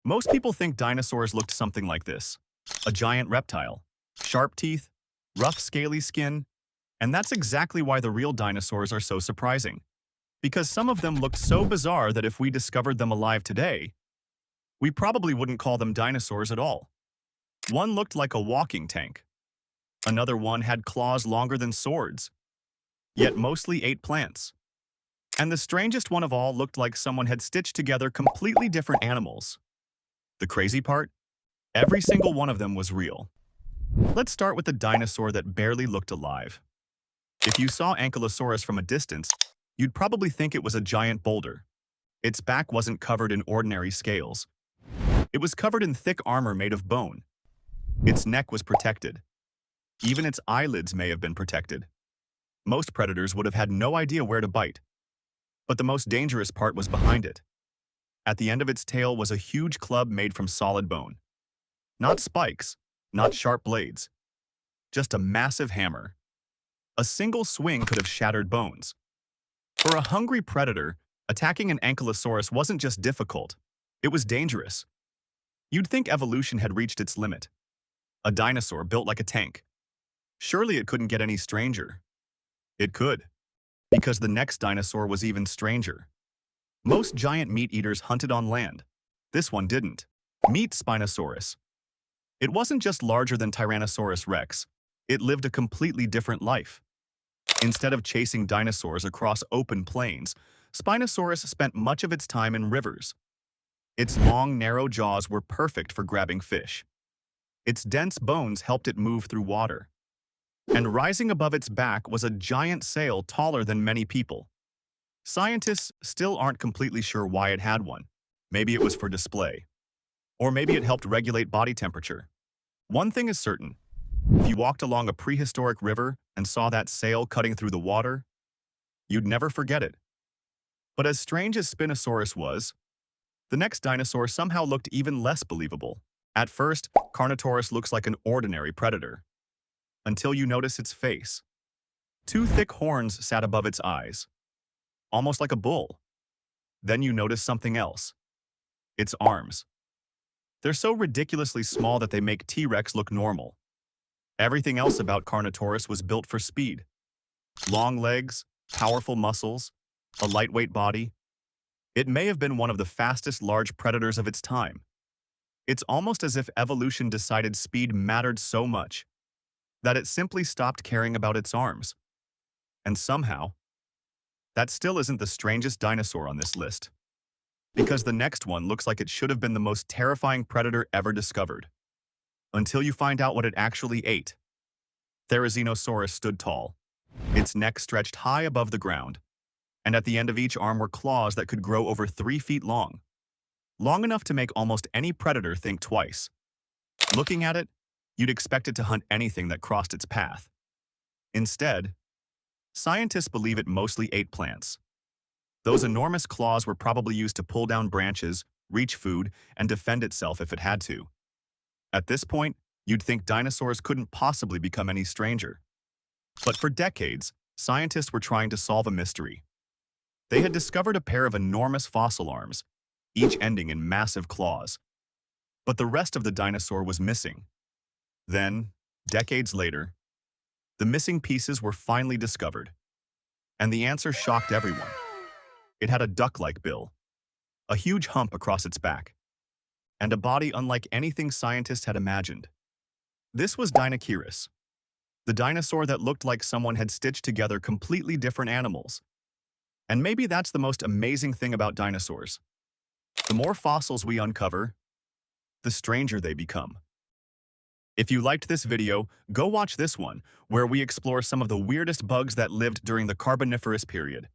Most people think dinosaurs looked something like this. A giant reptile, sharp teeth, rough scaly skin, and that's exactly why the real dinosaurs are so surprising. Because some of them looked so bizarre that if we discovered them alive today, we probably wouldn't call them dinosaurs at all. One looked like a walking tank. Another one had claws longer than swords, yet mostly ate plants. And the strangest one of all looked like someone had stitched together completely different animals. The crazy part? Every single one of them was real. Let's start with the dinosaur that barely looked alive. If you saw Ankylosaurus from a distance, you'd probably think it was a giant boulder. Its back wasn't covered in ordinary scales. It was covered in thick armor made of bone. Its neck was protected. Even its eyelids may have been protected. Most predators would have had no idea where to bite. But the most dangerous part was behind it. At the end of its tail was a huge club made from solid bone. Not spikes, not sharp blades. Just a massive hammer. A single swing could have shattered bones. For a hungry predator, attacking an Ankylosaurus wasn't just difficult, it was dangerous. You'd think evolution had reached its limit. A dinosaur built like a tank. Surely it couldn't get any stranger. It could, because the next dinosaur was even stranger. Most giant meat eaters hunted on land. This one didn't. Meet Spinosaurus. It wasn't just larger than Tyrannosaurus rex. It lived a completely different life. Instead of chasing dinosaurs across open plains, Spinosaurus spent much of its time in rivers. Its long, narrow jaws were perfect for grabbing fish. Its dense bones helped it move through water. And rising above its back was a giant sail taller than many people. Scientists still aren't completely sure why it had one. Maybe it was for display. Or maybe it helped regulate body temperature. One thing is certain. If you walked along a prehistoric river and saw that sail cutting through the water, you'd never forget it. But as strange as Spinosaurus was, the next dinosaur somehow looked even less believable. At first, Carnotaurus looks like an ordinary predator. Until you notice its face. Two thick horns sat above its eyes, almost like a bull. Then you notice something else. Its arms. They're so ridiculously small that they make T-Rex look normal. Everything else about Carnotaurus was built for speed. Long legs, powerful muscles, a lightweight body. It may have been one of the fastest large predators of its time. It's almost as if evolution decided speed mattered so much that it simply stopped caring about its arms. And somehow, that still isn't the strangest dinosaur on this list. Because the next one looks like it should have been the most terrifying predator ever discovered. Until you find out what it actually ate. Therizinosaurus stood tall. Its neck stretched high above the ground, and at the end of each arm were claws that could grow over 3 feet long. Long enough to make almost any predator think twice. Looking at it, you'd expect it to hunt anything that crossed its path. Instead, scientists believe it mostly ate plants. Those enormous claws were probably used to pull down branches, reach food, and defend itself if it had to. At this point, you'd think dinosaurs couldn't possibly become any stranger. But for decades, scientists were trying to solve a mystery. They had discovered a pair of enormous fossil arms, each ending in massive claws. But the rest of the dinosaur was missing. Then, decades later, the missing pieces were finally discovered. And the answer shocked everyone. It had a duck-like bill, a huge hump across its back, and a body unlike anything scientists had imagined. This was Dinosaurus, the dinosaur that looked like someone had stitched together completely different animals. And maybe that's the most amazing thing about dinosaurs. The more fossils we uncover, the stranger they become. If you liked this video, go watch this one, where we explore some of the weirdest bugs that lived during the Carboniferous period.